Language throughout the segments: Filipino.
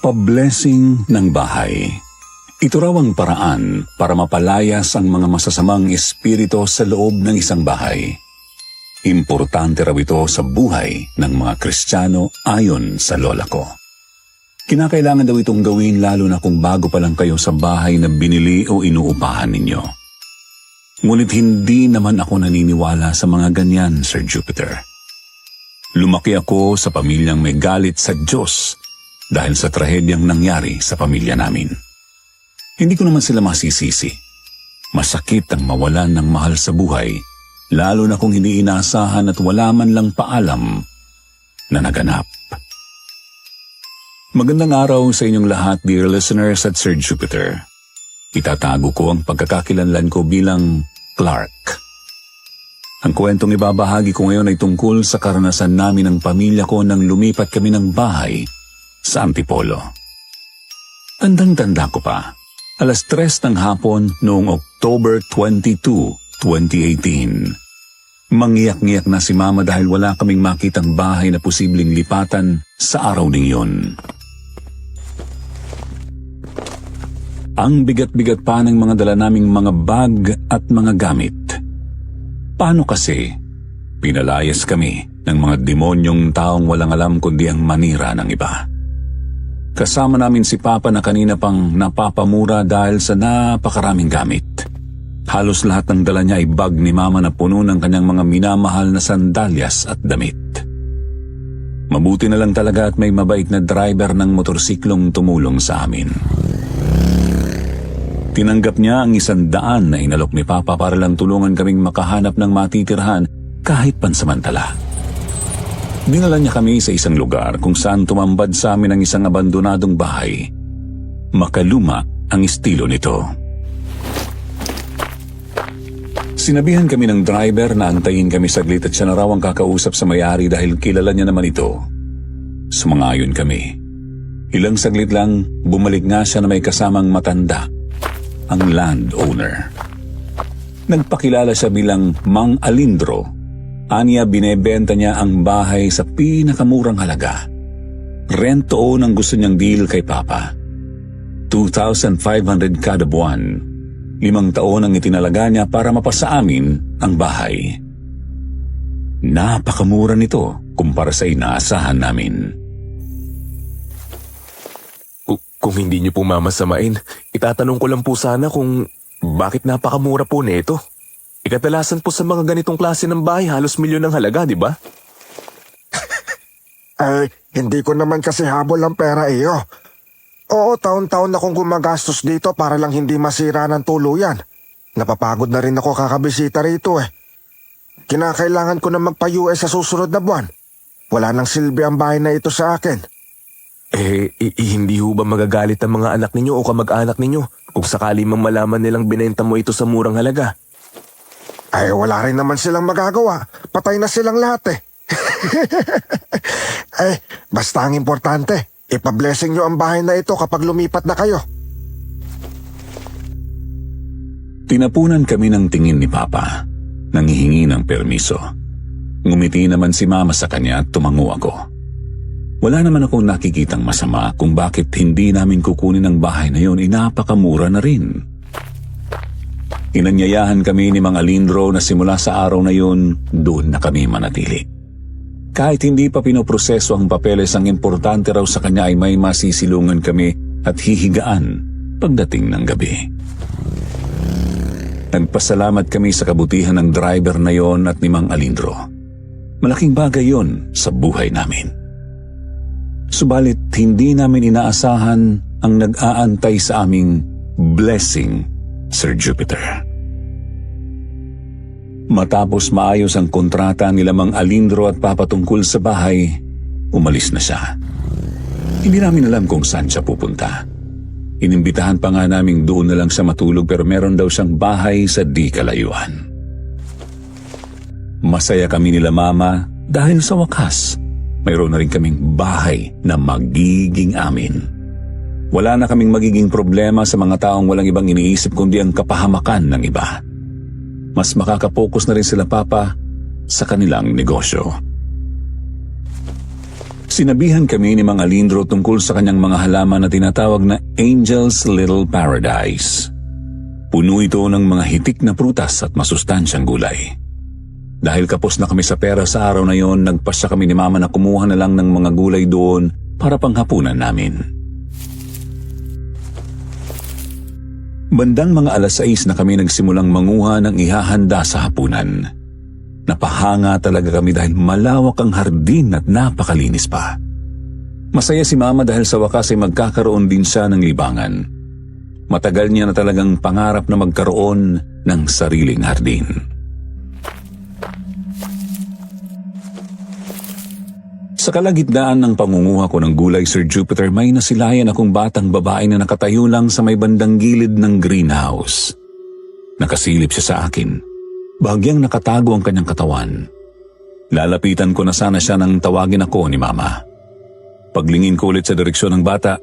Pablessing ng bahay. Ito raw ang paraan para mapalayas ang mga masasamang espiritu sa loob ng isang bahay. Importante raw ito sa buhay ng mga Kristiyano ayon sa lola ko. Kinakailangan daw itong gawin lalo na kung bago pa lang kayo sa bahay na binili o inuupahan ninyo. Ngunit hindi naman ako naniniwala sa mga ganyan, Sir Jupiter. Lumaki ako sa pamilyang may galit sa Diyos dahil sa trahedyang nangyari sa pamilya namin. Hindi ko naman sila masisisi. Masakit ang mawalan ng mahal sa buhay, lalo na kung hindi inaasahan at wala man lang paalam na naganap. Magandang araw sa inyong lahat, dear listeners at Sir Jupiter. Itatago ko ang pagkakakilanlan ko bilang Clark. Ang kwentong ibabahagi ko ngayon ay tungkol sa karanasan namin ng pamilya ko nang lumipat kami ng bahay sa Antipolo. Tandang-tanda ko pa, 3:00 ng hapon noong October 22, 2018. Mangiyak-ngiyak na si Mama dahil wala kaming makitang bahay na posibleng lipatan sa araw ding yun. Ang bigat-bigat pa ng mga dala naming mga bag at mga gamit. Paano kasi pinalayas kami ng mga demonyong taong walang alam kundi ang manira ng iba? Kasama namin si Papa na kanina pang napapamura dahil sa napakaraming gamit. Halos lahat ng dala niya ay bag ni Mama na puno ng kanyang mga minamahal na sandalyas at damit. Mabuti na lang talaga at may mabait na driver ng motorsiklong tumulong sa amin. Tinanggap niya ang 100 na inalok ni Papa para lang tulungan kaming makahanap ng matitirhan kahit pansamantala. Dinala niya kami sa isang lugar kung saan tumambad sa amin ang isang abandonadong bahay. Makaluma ang estilo nito. Sinabihan kami ng driver na antayin kami saglit at siya na raw ang kakausap sa may-ari dahil kilala niya naman ito. Sumangayon kami. Ilang saglit lang, bumalik nga siya na may kasamang matanda, ang landowner. Nagpakilala siya bilang Mang Alindro. Aniya binebenta niya ang bahay sa pinakamurang halaga. Rent o ang gusto niyang deal kay Papa. 2,500 kada buwan. 5 taon ang itinalaga niya para mapasa amin ang bahay. Napakamura nito kumpara sa inaasahan namin. Kung hindi niyo po mamasamain, itatanong ko lang po sana kung bakit napakamura po nito. Ikatalasan po sa mga ganitong klase ng bahay, halos milyon ang halaga, di ba? Ay, hindi ko naman kasi habol ang pera iyo. Oo, taon-taon akong gumagastos dito para lang hindi masira ng tuluyan. Napapagod na rin ako kakabisita rito eh. Kinakailangan ko na magpa-US sa susunod na buwan. Wala nang silbi ang bahay na ito sa akin. Hindi ho ba magagalit ang mga anak ninyo o kamag-anak ninyo kung sakali mang malaman nilang binenta mo ito sa murang halaga? Ay, wala rin naman silang magagawa. Patay na silang lahat eh. Basta ang importante, ipa-blessing nyo ang bahay na ito kapag lumipat na kayo. Tinapunan kami ng tingin ni Papa, nanghihingi ng permiso. Ngumiti naman si Mama sa kanya at tumango ako. Wala naman akong nakikitang masama kung bakit hindi namin kukunin ang bahay na yun, napakamura na rin. Inanyayahan kami ni Mang Alindro na simula sa araw na yun, doon na kami manatili. Kahit hindi pa pinoproseso ang papeles, ang importante raw sa kanya ay may masisilungan kami at hihigaan pagdating ng gabi. Nagpasalamat kami sa kabutihan ng driver na yon at ni Mang Alindro. Malaking bagay yon sa buhay namin. Subalit hindi namin inaasahan ang nag-aantay sa aming blessing, Sir Jupiter. Matapos maayos ang kontrata nila Mang Alindro at Papa tungkol sa bahay, umalis na siya. Hindi namin alam kung saan siya pupunta. Inimbitahan pa nga naming doon na lang siya matulog pero meron daw siyang bahay sa di kalayuan. Masaya kami nila Mama dahil sa wakas, mayroon na rin kaming bahay na magiging amin. Wala na kaming magiging problema sa mga taong walang ibang iniisip kundi ang kapahamakan ng iba. Mas makakapokus na rin sila Papa sa kanilang negosyo. Sinabihan kami ni Mang Alindro tungkol sa kanyang mga halaman na tinatawag na Angel's Little Paradise. Puno ito ng mga hitik na prutas at masustansyang gulay. Dahil kapos na kami sa pera sa araw na yon, nagpasya kami ni Mama na kumuha na lang ng mga gulay doon para panghapunan namin. Bandang mga 6:00 na kami nagsimulang manguha ng ihahanda sa hapunan. Napahanga talaga kami dahil malawak ang hardin at napakalinis pa. Masaya si Mama dahil sa wakas ay magkakaroon din siya ng libangan. Matagal niya na talagang pangarap na magkaroon ng sariling hardin. Sa kalagitnaan ng pangunguha ko ng gulay, Sir Jupiter, may nasilayan akong batang babae na nakatayo lang sa may bandang gilid ng greenhouse. Nakasilip siya sa akin. Bahagyang nakatago ang kanyang katawan. Lalapitan ko na sana siya nang tawagin ako ni Mama. Paglingin ko ulit sa direksyon ng bata,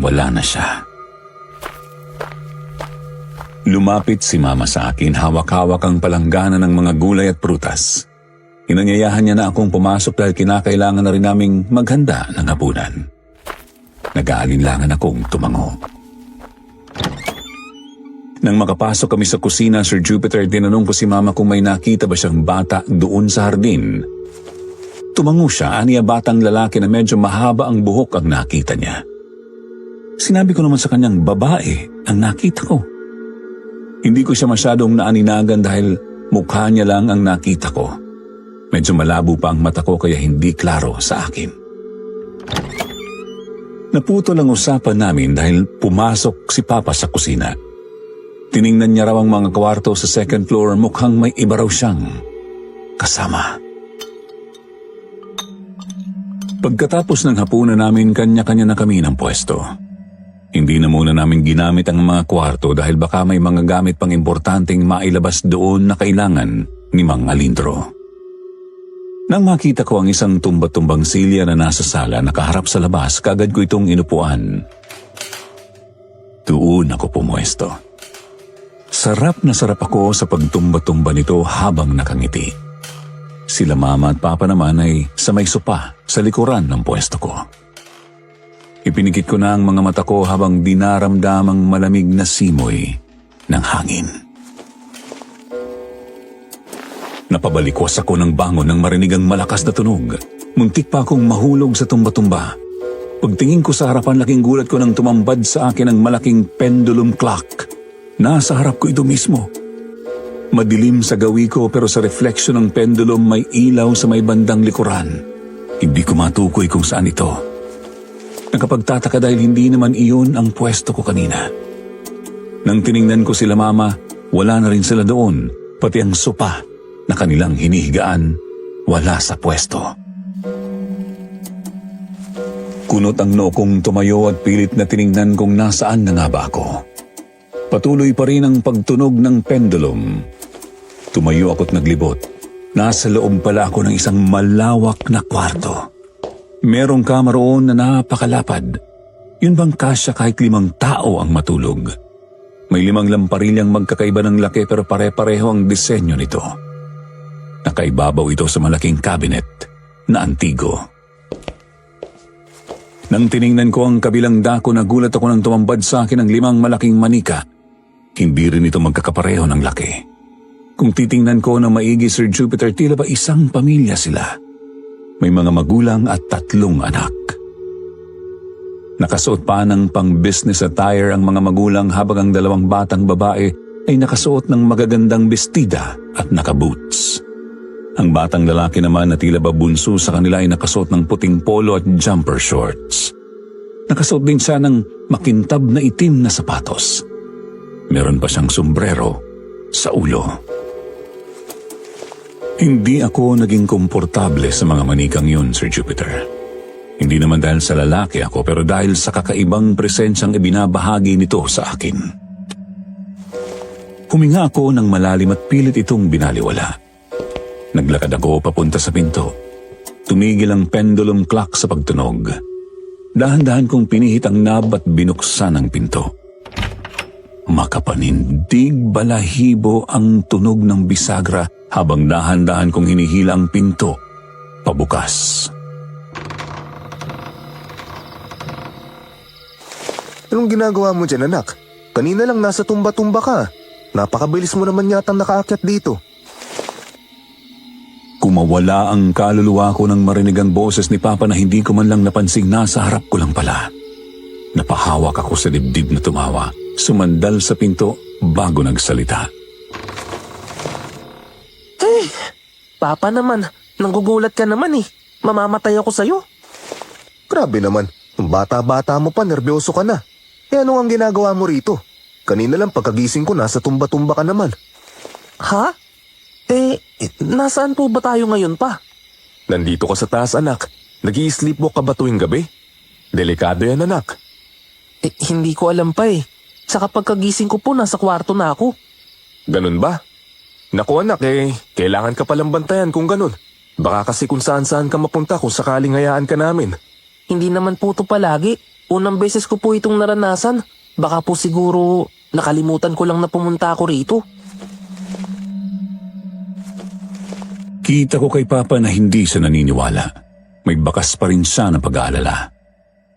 wala na siya. Lumapit si Mama sa akin, hawak-hawak ang palanggana ng mga gulay at prutas. Inanyayahan niya na akong pumasok dahil kinakailangan na rin naming maghanda ng hapunan. Nag-aalinlangan akong tumango. Nang makapasok kami sa kusina, Sir Jupiter, tinanong ko si Mama kung may nakita ba siyang bata doon sa hardin. Tumango siya, aniya batang lalaki na medyo mahaba ang buhok ang nakita niya. Sinabi ko naman sa kanyang babae ang nakita ko. Hindi ko siya masyadong naaninagan dahil mukha niya lang ang nakita ko. Medyo malabo pa ang mata ko kaya hindi klaro sa akin. Naputol ang usapan namin dahil pumasok si Papa sa kusina. Tiningnan niya raw ang mga kwarto sa second floor, mukhang may iba raw siyang kasama. Pagkatapos ng hapunan namin, kanya-kanya na kami ng pwesto. Hindi na muna namin ginamit ang mga kwarto dahil baka may mga gamit pang importanteng mailabas doon na kailangan ni Mang Alindro. Nang makita ko ang isang tumba-tumbang silya na nasa sala nakaharap sa labas, kagad ko itong inupuan. Doon ako pumuesto. Sarap na sarap ako sa pagtumba-tumba nito habang nakangiti. Sila Mama at Papa naman ay sa may sopa sa likuran ng pwesto ko. Ipinikit ko na ang mga mata ko habang dinaramdam ang malamig na simoy ng hangin. Napabalikwas ako ng bangon nang marinig ang malakas na tunog. Muntik pa akong mahulog sa tumba-tumba. Pagtingin ko sa harapan, laking gulat ko nang tumambad sa akin ang malaking pendulum clock. Nasa harap ko ito mismo. Madilim sa gawi ko pero sa refleksyon ng pendulum may ilaw sa may bandang likuran. Hindi ko matukoy kung saan ito. Nakapagtataka dahil hindi naman iyon ang pwesto ko kanina. Nang tiningnan ko sila Mama, wala na rin sila doon, pati ang sopa na kanilang hinihigaan, wala sa pwesto. Kunot ang noo kong tumayo at pilit na tiningnan kung nasaan na nga ba ako. Patuloy pa rin ang pagtunog ng pendulum. Tumayo ako't naglibot. Nasa loob pala ako ng isang malawak na kwarto. Merong kama roon na napakalapad. Yun bang kasya kahit 5 tao ang matulog? May 5 lamparilyang magkakaiba ng laki pero pare-pareho ang disenyo nito. Nakaibabaw ito sa malaking cabinet na antigo. Nang tiningnan ko ang kabilang dako, nagulat ako nang tumambad sa akin ang 5 malaking manika. Hindi rin ito magkakapareho ng laki. Kung titingnan ko na maigi, Sir Jupiter, tila ba isang pamilya sila. May mga magulang at 3 anak. Nakasuot pa ng pang-business attire ang mga magulang habang ang 2 batang babae ay nakasuot ng magagandang bestida at nakaboots. Ang batang lalaki naman na tila ba bunso sa kanila ay nakasuot ng puting polo at jumper shorts. Nakasuot din siya ng makintab na itim na sapatos. Meron pa siyang sombrero sa ulo. Hindi ako naging komportable sa mga manikang yun, Sir Jupiter. Hindi naman dahil sa lalaki ako pero dahil sa kakaibang presensyang ibinabahagi nito sa akin. Huminga ako ng malalim at pilit itong binaliwala. Naglakad ako papunta sa pinto. Tumigil ang pendulum clock sa pagtunog. Dahan-dahan kong pinihit ang knob at binuksan ang pinto. Makapanindig balahibo ang tunog ng bisagra habang dahan-dahan kong hinihila ang pinto pabukas. Anong ginagawa mo dyan, anak? Kanina lang nasa tumba-tumba ka. Napakabilis mo naman yatang nakaakyat dito. Kumawala ang kaluluwa ko nang marinig ang boses ni Papa na hindi ko man lang napansing nasa harap ko lang pala. Napahawak ako sa dibdib na tumawa, sumandal sa pinto bago nagsalita. Papa naman, nanggugulat ka naman eh. Mamamatay ako sa'yo. Grabe naman, ang bata-bata mo pa, nervyoso ka na. Ano ang ginagawa mo rito? Kanina lang pagkagising ko nasa tumba-tumba ka naman. Ha? Nasaan po ba tayo ngayon pa? Nandito ka sa taas, anak. Nag-i-sleepwalk ka ba tuwing gabi? Delikado yan, anak. Hindi ko alam pa eh. Saka pagkagising ko po, nasa kwarto na ako. Ganun ba? Naku anak, kailangan ka palang bantayan kung ganun. Baka kasi kung saan-saan ka mapunta kung sakaling hayaan ka namin. Hindi naman po ito palagi. Unang beses ko po itong naranasan. Baka po siguro nakalimutan ko lang na pumunta ako rito. Kita ko kay Papa na hindi siya naniniwala. May bakas pa rin siya ng pag-aalala.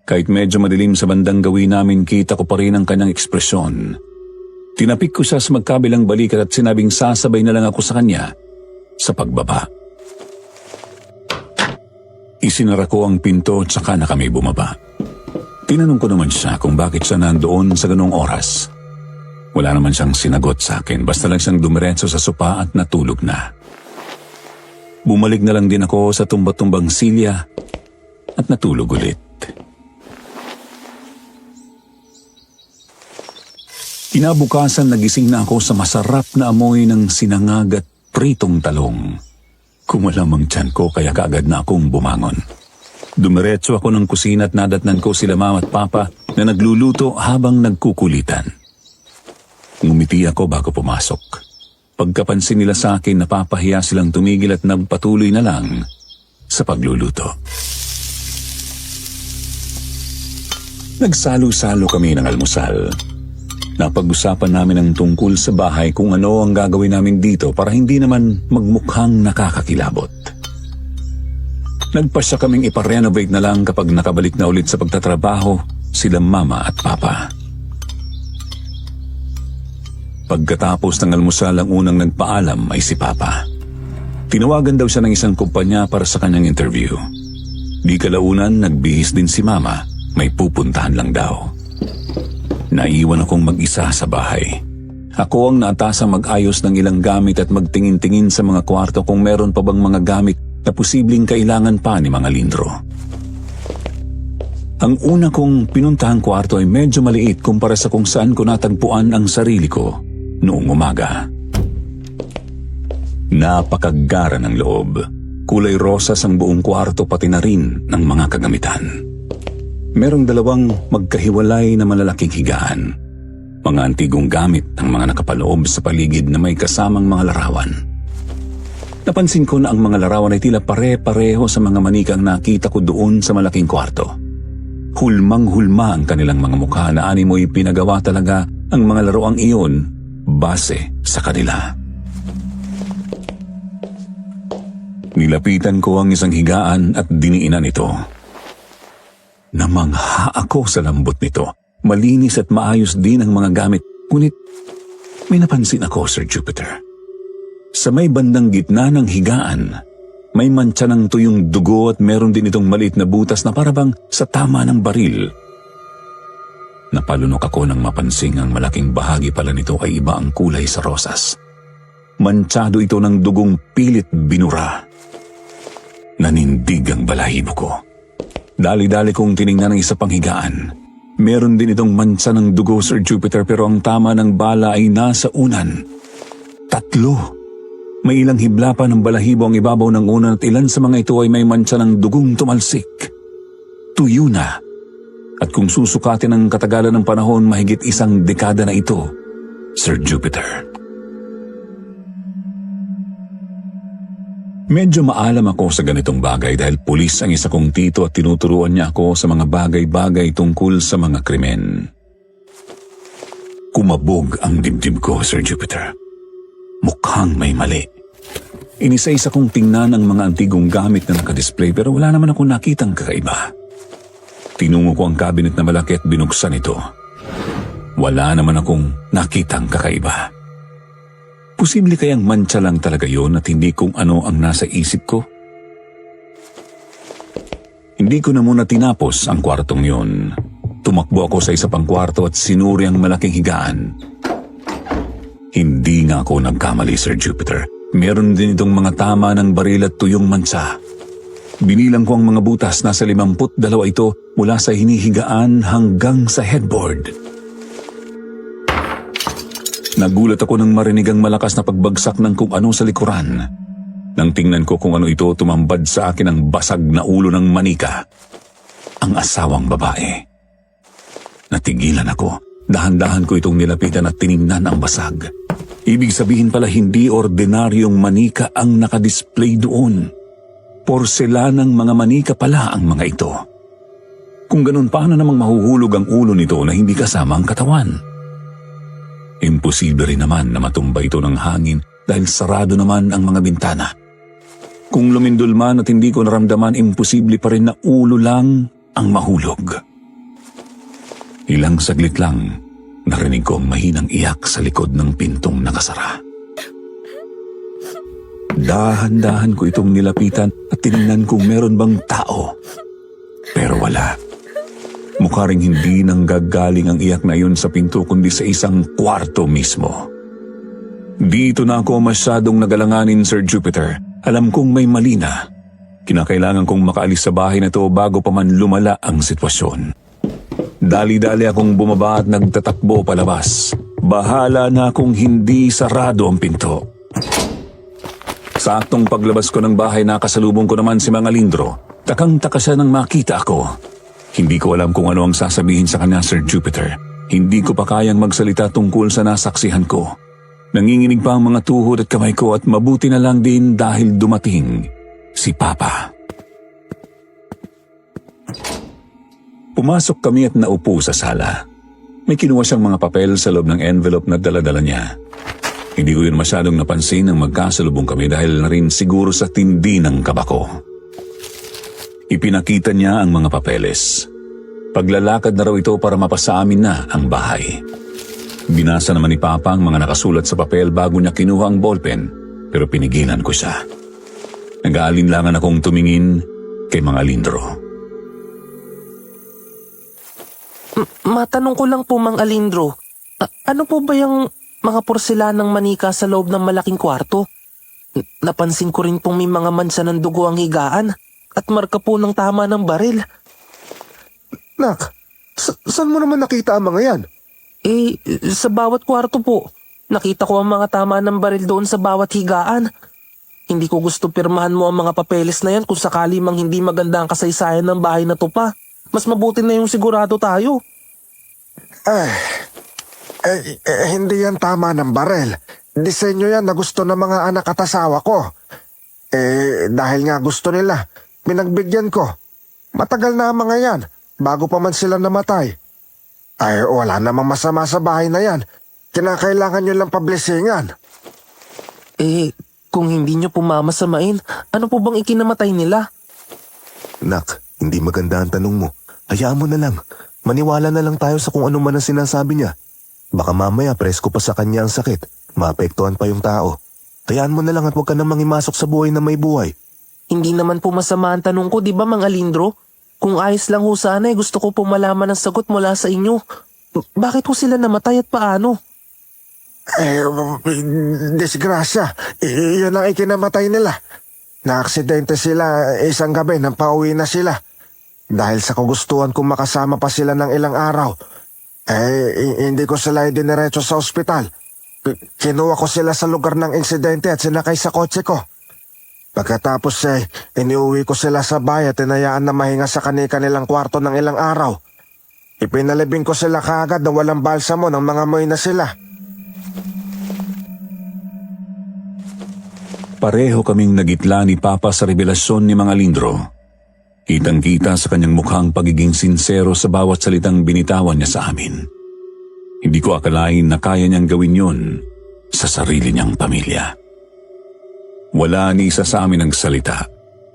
Kahit medyo madilim sa bandang gawin namin, kita ko pa rin ang kanyang ekspresyon. Tinapik ko siya sa magkabilang balikat at sinabing sasabay na lang ako sa kanya sa pagbaba. Isinara ko ang pinto at saka na kami bumaba. Tinanong ko naman siya kung bakit siya nandoon sa ganong oras. Wala naman siyang sinagot sa akin, basta lang siyang dumiretso sa sopa at natulog na. Bumalik na lang din ako sa tumba-tumbang silya at natulog ulit. Kinabukasan nagising na ako sa masarap na amoy ng sinangag at pritong talong. Kumalamang tiyan ko kaya kaagad na akong bumangon. Dumiretso ako ng kusina at nadatnan ko sila Mama at Papa na nagluluto habang nagkukulitan. Ngumiti ako bago pumasok. Pagkapansin nila sa akin, napapahiya silang tumigil at nagpatuloy na lang sa pagluluto. Nagsalo-salo kami ng almusal. Napag-usapan namin ang tungkol sa bahay kung ano ang gagawin namin dito para hindi naman magmukhang nakakakilabot. Nagpasya kaming iparenovate na lang kapag nakabalik na ulit sa pagtatrabaho sila Mama at Papa. Pagkatapos ng almusal, ang unang nagpaalam ay si Papa. Tinawagan daw siya ng isang kumpanya para sa kanyang interview. Di kalaunan, nagbihis din si Mama, may pupuntahan lang daw. Naiwan akong mag-isa sa bahay. Ako ang naatasang mag-ayos ng ilang gamit at magtingin-tingin sa mga kwarto kung meron pa bang mga gamit na posibleng kailangan pa ni mga Lindro. Ang una kong pinuntahang kwarto ay medyo maliit kumpara sa kung saan ko natagpuan ang sarili ko noong umaga. Napakagara ng loob. Kulay rosas ang buong kwarto pati na rin ng mga kagamitan. Merong dalawang magkahiwalay na malalaking higaan. Mga antigong gamit ng mga nakapaloob sa paligid na may kasamang mga larawan. Napansin ko na ang mga larawan ay tila pare-pareho sa mga manikang nakita ko doon sa malaking kwarto. Hulmang-hulma ang kanilang mga mukha na animoy pinagawa talaga ang mga laruang iyon base sa kanila. Nilapitan ko ang isang higaan at diniinan ito. Namangha ako sa lambot nito. Malinis at maayos din ang mga gamit. Ngunit may napansin ako, Sir Jupiter. Sa may bandang gitna ng higaan, may mantsa ng tuyong dugo at meron din itong maliit na butas na parabang sa tama ng baril. Napalunok ako nang mapansing ang malaking bahagi pala nito ay iba ang kulay sa rosas. Mantsado ito ng dugong pilit binura. Nanindig ang balahibo ko. Dali-dali kong tiningnan ang isa pang higaan. Meron din itong mansa ng dugo, Sir Jupiter, pero ang tama ng bala ay nasa unan. 3. May ilang hibla pa ng balahibo ang ibabaw ng unan at ilan sa mga ito ay may mansa ng dugong tumalsik. Tuyo na. At kung susukatin ang katagalan ng panahon, mahigit 1 dekada na ito, Sir Jupiter. Medyo maalam ako sa ganitong bagay dahil pulis ang isa kong tito at tinuturuan niya ako sa mga bagay-bagay tungkol sa mga krimen. Kumabog ang dibdib ko, Sir Jupiter. Mukhang may mali. Inisa-isa kong tingnan ang mga antigong gamit na nakadisplay pero wala naman akong nakitang kakaiba. Tinungo ko ang cabinet na malaki at binuksan ito. wala naman akong nakitang kakaiba. Posible kayang mantsa lang talaga yon at hindi kung ano ang nasa isip ko? Hindi ko na muna tinapos ang kwartong yon. Tumakbo ako sa isa pang kwarto at sinuri ang malaking higaan. Hindi nga ako nagkamali, Sir Jupiter. Meron din itong mga tama ng baril at tuyong mansa. Binilang ko ang mga butas, nasa 52 ito mula sa hinihigaan hanggang sa headboard. Nagulat ako nang marinig ang malakas na pagbagsak ng kung ano sa likuran. Nang tingnan ko kung ano ito, tumambad sa akin ang basag na ulo ng manika. Ang asawang babae. Natigilan ako. Dahan-dahan ko itong nilapitan at tiningnan ang basag. Ibig sabihin pala hindi ordinaryong manika ang nakadisplay doon. Porselanang mga manika pala ang mga ito. Kung ganun, paano namang mahuhulog ang ulo nito na hindi kasama ang katawan? Imposible rin naman na matumba ito ng hangin dahil sarado naman ang mga bintana. Kung lumindol man at hindi ko naramdaman, imposible pa rin na ulo lang ang mahulog. Ilang saglit lang, narinig ko ang mahinang iyak sa likod ng pintong nakasara. Dahan-dahan ko itong nilapitan at tinignan kung meron bang tao. Pero wala. Mukha ring hindi nanggagaling ang iyak na iyon sa pinto kundi sa isang kwarto mismo. Dito na ako masyadong nagalanganin, Sir Jupiter. Alam kong may mali na. Kinakailangan kong makaalis sa bahay na to bago pa man lumala ang sitwasyon. Dali-dali akong bumaba at nagtatakbo palabas. Bahala na kung hindi sarado ang pinto. Saktong paglabas ko ng bahay, nakasalubong ko naman si Mang Alindro. Takang-taka siya nang makita ako. Hindi ko alam kung ano ang sasabihin sa kanya, Sir Jupiter. Hindi ko pa kayang magsalita tungkol sa nasaksihan ko. Nanginginig pa ang mga tuhod at kamay ko at mabuti na lang din dahil dumating si Papa. Pumasok kami at naupo sa sala. May kinuha siyang mga papel sa loob ng envelope na dala-dala niya. Hindi ko yun masyadong napansin nang magkasalubong kami dahil na rin siguro sa tindi ng kaba ko. Ipinakita niya ang mga papeles. Paglalakad na raw ito para mapasa amin na ang bahay. Binasa naman ni Papa ang mga nakasulat sa papel bago niya kinuha ang ballpen, pero pinigilan ko siya. Nag-aalinlangan akong tumingin kay Mang Alindro. Matanong ko lang po, Mang Alindro. Ano po ba yung mga porselanang manika sa loob ng malaking kwarto? Napansin ko rin pong may mga mansa ng dugo ang higaan at marka po ng tama ng baril. Nak, saan mo naman nakita ang mga yan? Sa bawat kwarto po. Nakita ko ang mga tama ng baril doon sa bawat higaan. Hindi ko gusto pirmahan mo ang mga papeles na yan kung sakali mang hindi maganda ang kasaysayan ng bahay na to pa. Mas mabuti na yung sigurado tayo. Hindi yan tama ng barel. Disenyo yan na gusto ng mga anak at asawa ko. Dahil nga gusto nila, pinagbigyan ko. Matagal na ang mga yan, bago pa man sila namatay. Wala namang masama sa bahay na yan. Kinakailangan nyo lang pablisingan. Kung hindi nyo pumamasamain, ano po bang ikinamatay nila? Nak, hindi maganda ang tanong mo. Hayaan mo na lang. Maniwala na lang tayo sa kung ano man ang sinasabi niya. Baka mamaya presko pa sa kanya ang sakit. Maapektuhan pa yung tao. Hayaan mo na lang at huwag ka namang imasok sa buhay na may buhay. Hindi naman po masama ang tanong ko, di ba, Mang Alindro? Kung ayos lang ho sana, gusto ko po malaman ang sagot mula sa inyo. Bakit ho sila namatay at paano? Disgrasya. Yun ang ikinamatay nila. Naaksidente sila isang gabi nang pauwi na sila. Dahil sa kagustuhan kong makasama pa sila ng ilang araw, hindi ko sila idiniretso sa ospital. Kinuha ko sila sa lugar ng insidente at sinakay sa kotse ko. Pagkatapos iniuwi ko sila sa bahay at tinayaan na mahinga sa kanilang kwarto ng ilang araw. Ipinalibing ko sila kaagad na walang balsamo ng mga moy na sila. Pareho kaming nagitla ni Papa sa revelasyon ni Mang Alindro. Kitang-kita sa kanyang mukhang pagiging sinsero sa bawat salitang binitawan niya sa amin. Hindi ko akalain na kaya niyang gawin yun sa sarili niyang pamilya. Wala ni isa sa amin nagsalita.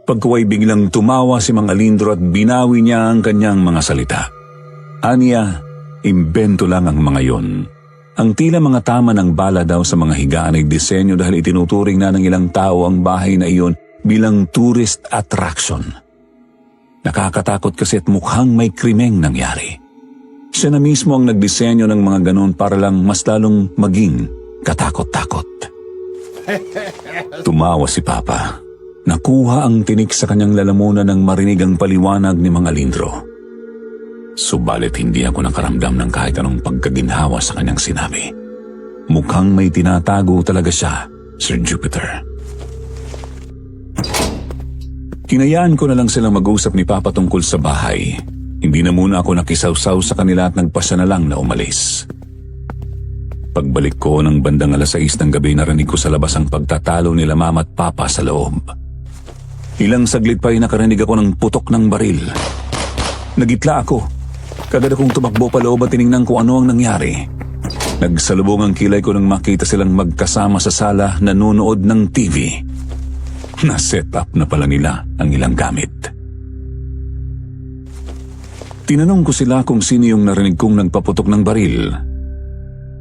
Pagkaway biglang tumawa si Mang Alindro at binawi niya ang kanyang mga salita. Aniya, Imbento lang ang mga yon. Ang tila mga tama ng bala daw sa mga higaan ay disenyo dahil itinuturing na ng ilang tao ang bahay na iyon bilang tourist attraction. Nakakatakot kasi at mukhang may krimeng nangyari. Siya na mismo ang nagdisenyo ng mga ganon para lang mas lalong maging katakot-takot. Tumawa si Papa. Nakuha ang tinik sa kanyang lalamunan nang marinig ang paliwanag ni Mang Alindro. Subalit hindi ako nakaramdam ng kahit anong pagkaginhawa sa kanyang sinabi. Mukhang may tinatago talaga siya, Sir Jupiter. Hinayaan ko na lang silang mag-usap ni Papa tungkol sa bahay. Hindi na muna ako nakisawsaw sa kanila at nagpasya na lang na umalis. Pagbalik ko ng bandang 6:00 ng gabi, narinig ko sa labas ang pagtatalo nila Mama at Papa sa loob. Ilang saglit pa ay nakarinig ako ng putok ng baril. Nagitla ako. Kagad akong tumakbo pa loob at tiningnan ko ano ang nangyari. Nagsalubong ang kilay ko nang makita silang magkasama sa sala nanonood ng TV. Na-set up na pala nila ang ilang gamit. Tinanong ko sila kung sino yung narinig kong nagpaputok ng baril.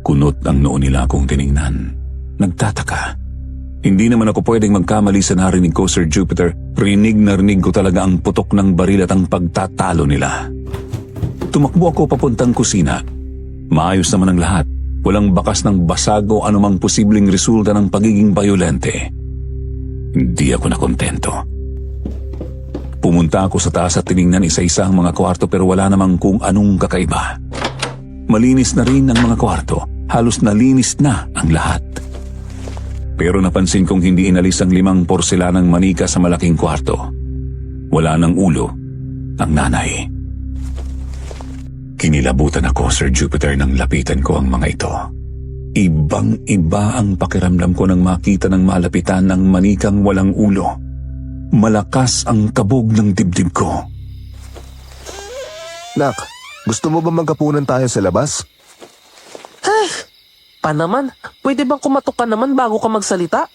Kunot ang noo nila akong tiningnan. Nagtataka. Hindi naman ako pwedeng magkamali sa narinig ko, Sir Jupiter. Rinig na rinig ko talaga ang putok ng baril at ang pagtatalo nila. Tumakbo ako papuntang kusina. Maayos naman ang lahat. Walang bakas ng basag o anumang posibleng resulta ng pagiging bayolente. Hindi ako nakontento. Pumunta ako sa taas at tiningnan isa-isa ang mga kwarto pero wala namang kung anong kakaiba. Malinis na rin ang mga kwarto. Halos nalinis na ang lahat. Pero napansin kong hindi inalis ang 5 porselanang manika sa malaking kwarto. Wala ng ulo ang nanay. Kinilabutan ako, Sir Jupiter, nang lapitan ko ang mga ito. Ibang-iba ang pakiramdam ko nang makita ng malapitan ng manikang walang ulo. Malakas ang kabog ng dibdib ko. Nak, gusto mo ba magkapunan tayo sa labas? Pa naman, pwede bang kumatok ka naman bago ka magsalita?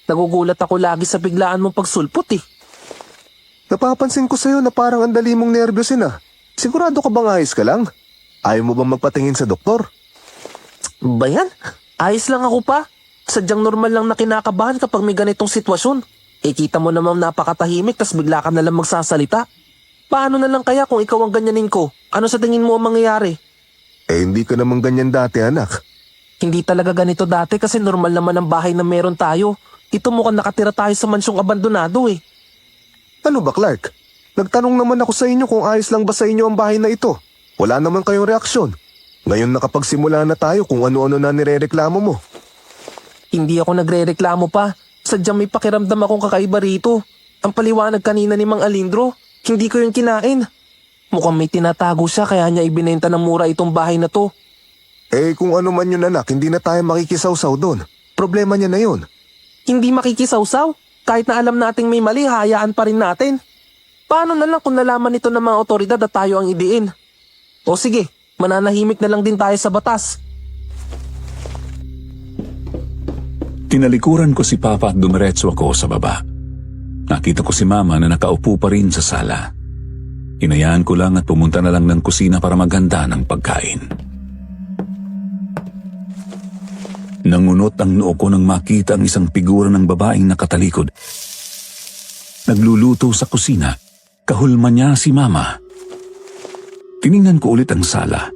Nagugulat ako lagi sa biglaan mong pagsulpot eh. Napapansin ko sa'yo na parang ang dali mong nervyosin ah. Sigurado ka bang ayos ka lang? Ayaw mo bang magpatingin sa doktor? Ba yan? Ayos lang ako pa. Sadyang normal lang na kinakabahan kapag may ganitong sitwasyon. Eh kita mo naman napakatahimik tas bigla ka na lang magsasalita. Paano na lang kaya kung ikaw ang ganyanin ko? Ano sa tingin mo ang mangyayari? Eh hindi ka naman ganyan dati anak. Hindi talaga ganito dati kasi normal naman ang bahay na meron tayo. Ito mukhang nakatira tayo sa mansyong abandonado eh. Ano ba Clark? Nagtanong naman ako sa inyo kung ayos lang ba sa inyo ang bahay na ito. Wala naman kayong reaksyon. Ngayon nakapagsimula na tayo kung ano-ano na nirereklamo mo. Hindi ako nagrereklamo pa. Sadyang may pakiramdam akong kakaiba rito. Ang paliwanag kanina ni Mang Alindro, hindi ko yung kinain. Mukhang may tinatago siya kaya niya ibinenta ng mura itong bahay na to. Eh kung ano man yun anak, hindi na tayo makikisawsaw doon. Problema niya na yun. Hindi makikisawsaw. Kahit na alam nating may mali, hayaan pa rin natin. Paano na lang kung nalaman nito ng mga otoridad at tayo ang idiin? O sige, mananahimik na lang din tayo sa batas. Tinalikuran ko si Papa at dumiretso ako sa baba. Nakita ko si Mama na nakaupo pa rin sa sala. Hinayaan ko lang at pumunta na lang ng kusina para maghanda ng pagkain. Nangunot ang noo ko nang makita ang isang figura ng babaeng nakatalikod. Nagluluto sa kusina. Kahulma niya si Mama. Tiningnan ko ulit ang sala.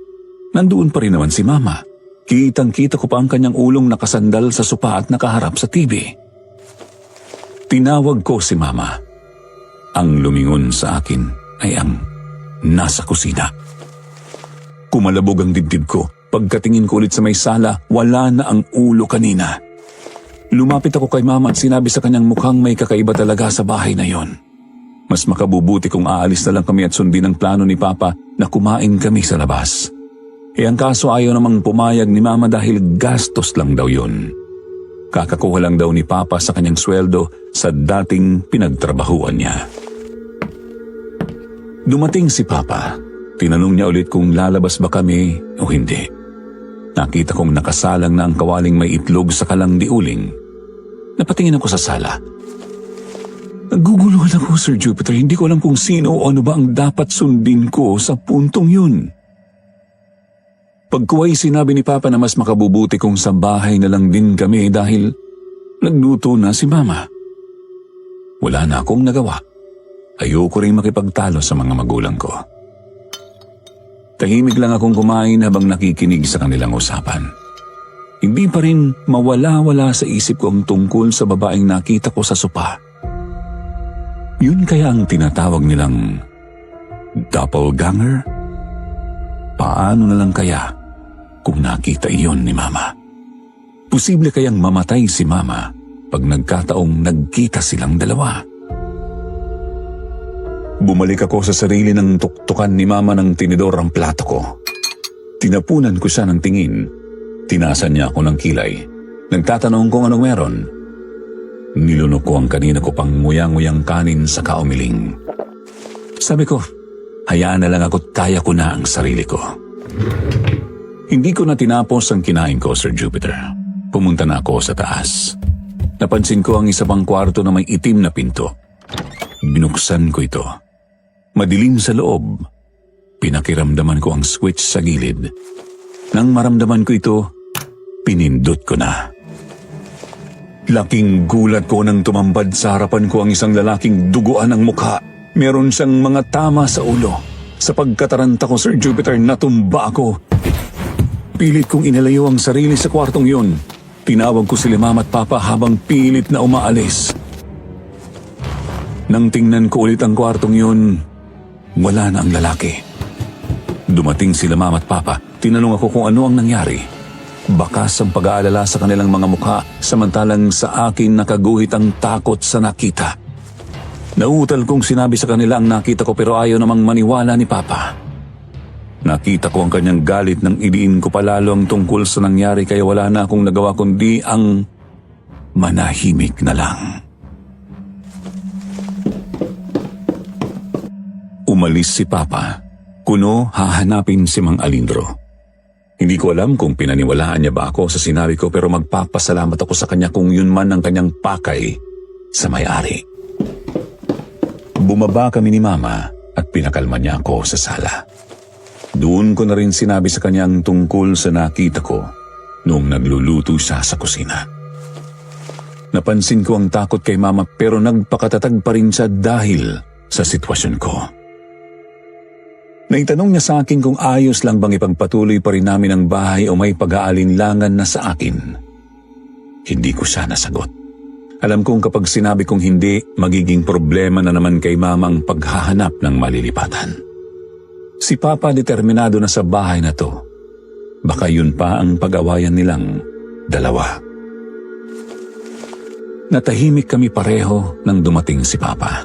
Nandoon pa rin naman si Mama. Kitang-kita ko pa ang kanyang ulong nakasandal sa sopa at nakaharap sa TV. Tinawag ko si Mama. Ang lumingon sa akin ay ang nasa kusina. Kumalabog ang dibdib ko. Pagkatingin ko ulit sa may sala, wala na ang ulo kanina. Lumapit ako kay Mama at sinabi sa kanyang mukhang may kakaiba talaga sa bahay na yon. Mas makabubuti kung aalis na lang kami at sundin ang plano ni Papa na kumain kami sa labas. Eh ang kaso ayaw namang pumayag ni Mama dahil gastos lang daw yun. Kakakuha lang daw ni Papa sa kanyang sweldo sa dating pinagtrabahuan niya. Dumating si Papa. Tinanong niya ulit kung lalabas ba kami o hindi. Nakita kong nakasalang na ang kawaling may itlog sa kalang diuling. Napatingin ako sa sala. Naguguluhan ako, Sir Jupiter. Hindi ko alam kung sino o ano ba ang dapat sundin ko sa puntong yun. Pagkuway sinabi ni Papa na mas makabubuti kung sa bahay na lang din kami dahil nagluto na si Mama. Wala na akong nagawa. Ayoko rin makipagtalo sa mga magulang ko. Tahimik lang akong kumain habang nakikinig sa kanilang usapan. Hindi pa rin mawala-wala sa isip ko ang tungkol sa babaeng nakita ko sa sopa. Yun kaya ang tinatawag nilang doppelganger? Paano na lang kaya kung nakita iyon ni Mama? Posible kayang mamatay si Mama pag nagkataong nagkita silang dalawa. Bumalik ako sa sarili ng tuktukan ni Mama ng tinidor ang plato ko. Tinapunan ko siya ng tingin. Tinasan niya ako ng kilay. Nagtatanong kung anong meron. Nilunok ko ang kanina ko pang nguyang-nguyang kanin sa kaumiling. Sabi ko, hayaan na lang ako't kaya ko na ang sarili ko. Hindi ko na tinapos ang kinain ko, Sir Jupiter. Pumunta na ako sa taas. Napansin ko ang isa pang kwarto na may itim na pinto. Binuksan ko ito. Madilim sa loob. Pinakiramdaman ko ang switch sa gilid. Nang maramdaman ko ito, pinindot ko na. Laking gulat ko nang tumambad sa harapan ko ang isang lalaking duguan ang mukha. Meron siyang mga tama sa ulo. Sa pagkataranta ko, Sir Jupiter, natumba ako. Pilit kong inalayo ang sarili sa kwartong yun. Tinawag ko sila Mama at Papa habang pilit na umaalis. Nang tingnan ko ulit ang kwartong yun, wala na ang lalaki. Dumating sila Mama at Papa. Tinanong ako kung ano ang nangyari. Bakas ang pag-aalala sa kanilang mga mukha, samantalang sa akin nakaguhit ang takot sa nakita. Nauutal kong sinabi sa kanila ang nakita ko pero ayaw namang maniwala ni Papa. Nakita ko ang kanyang galit nang idiin ko palalo ang tungkol sa nangyari kaya wala na akong nagawa kundi ang manahimik na lang. Umalis si Papa. Kuno hahanapin si Mang Alindro. Hindi ko alam kung pinaniwalaan niya ba ako sa sinabi ko pero magpapasalamat ako sa kanya kung yun man ang kanyang pakay sa may-ari. Bumaba kami ni Mama at pinakalma niya ako sa sala. Doon ko na rin sinabi sa kanya ang tungkol sa nakita ko noong nagluluto siya sa kusina. Napansin ko ang takot kay Mama pero nagpakatatag pa rin siya dahil sa sitwasyon ko. Naitanong niya sa akin kung ayos lang bang ipagpatuloy pa rin namin ang bahay o may pag-aalinlangan na sa akin. Hindi ko siya nasagot. Alam kong kapag sinabi kong hindi, magiging problema na naman kay Mama ang paghahanap ng malilipatan. Si Papa determinado na sa bahay na to. Baka yun pa ang pag-awayan nilang dalawa. Natahimik kami pareho nang dumating si Papa.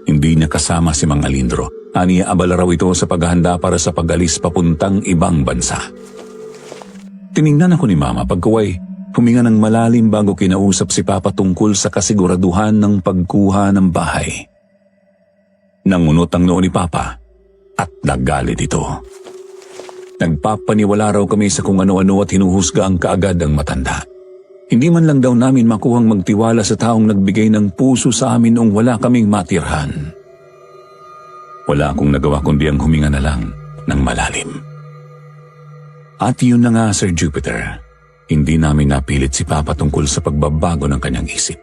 Hindi niya kasama si Mang Alindro. Aniya abala raw ito sa paghahanda para sa pag-alis papuntang ibang bansa. Tiningnan ako ni Mama pagkuway, huminga ng malalim bago kinausap si Papa tungkol sa kasiguraduhan ng pagkuha ng bahay. Nangunot ang noo ni Papa at nagalit ito. Nagpapaniwala raw kami sa kung ano-ano at hinuhusga ang kaagad ang matanda. Hindi man lang daw namin makuhang magtiwala sa taong nagbigay ng puso sa amin noong wala kaming matirhan. Wala akong nagawa kundi ang huminga na lang ng malalim. At yun na nga, Sir Jupiter, hindi namin napilit si Papa tungkol sa pagbabago ng kanyang isip.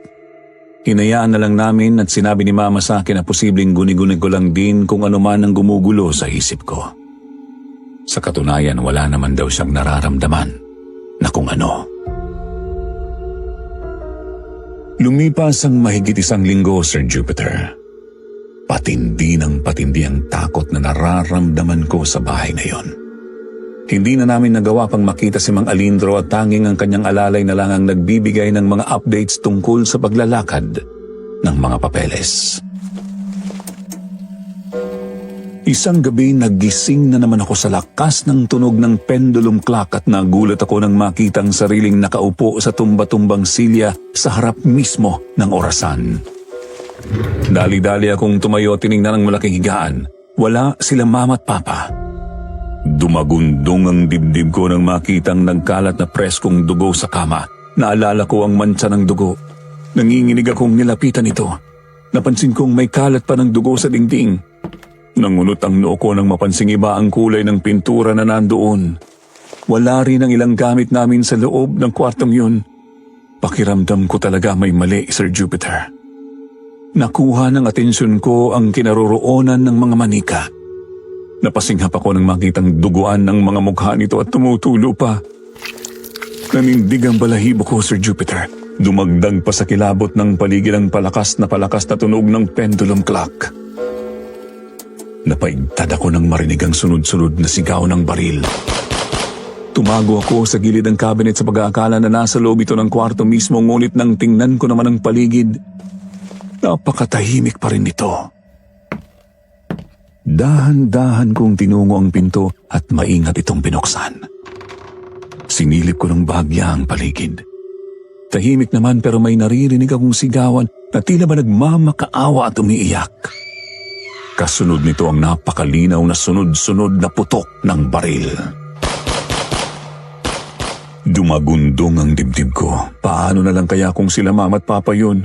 Hinayaan na lang namin at sinabi ni Mama sa akin na posibleng guni-guni ko lang din kung ano man ang gumugulo sa isip ko. Sa katunayan, wala naman daw siyang nararamdaman na kung ano. Lumipas ang mahigit 1 linggo, Sir Jupiter. Patindi ng patindi ang takot na nararamdaman ko sa bahay na yon. Hindi na namin nagawa pang makita si Mang Alindro at tanging ang kanyang alalay na lang ang nagbibigay ng mga updates tungkol sa paglalakad ng mga papeles. Isang gabi nagising na naman ako sa lakas ng tunog ng pendulum clock at nagulat ako nang makita ang sariling nakaupo sa tumba-tumbang silya sa harap mismo ng orasan. Dali-dali akong tumayo tiningnan ang malaking higaan. Wala sila Mama at Papa. Dumagundong ang dibdib ko nang makitang nagkalat na preskong dugo sa kama. Naalala ko ang mantsa ng dugo. Nanginginig akong nilapitan ito. Napansin kong may kalat pa ng dugo sa dingding. Nangunot ang noo ko nang mapansing iba ang kulay ng pintura na nandoon. Wala rin ang ilang gamit namin sa loob ng kwartong yun. Pakiramdam ko talaga may mali, Sir Jupiter. Nakuha ng atensyon ko ang kinaroroonan ng mga manika. Napasinghap ako nang makitang duguan ng mga mukha nito at tumutulo pa. Nanindig ang balahibo ko, Sir Jupiter. Dumagdag pa sa kilabot ng paligid ang palakas na tunog ng pendulum clock. Napaigtad ako nang marinig ang sunod-sunod na sigaw ng baril. Tumago ako sa gilid ng cabinet sa pag-aakala na nasa loob ito ng kwarto mismo, ngunit nang tingnan ko naman ang paligid, napakatahimik pa rin ito. Dahan-dahan kong tinungo ang pinto at maingat itong binuksan. Sinilip ko ng bahagya ang paligid. Tahimik naman pero may naririnig akong sigawan na tila ba nagmamakaawa at umiiyak. Kasunod nito ang napakalinaw na sunod-sunod na putok ng baril. Dumagundong ang dibdib ko. Paano na lang kaya kung sila mama at papa yun?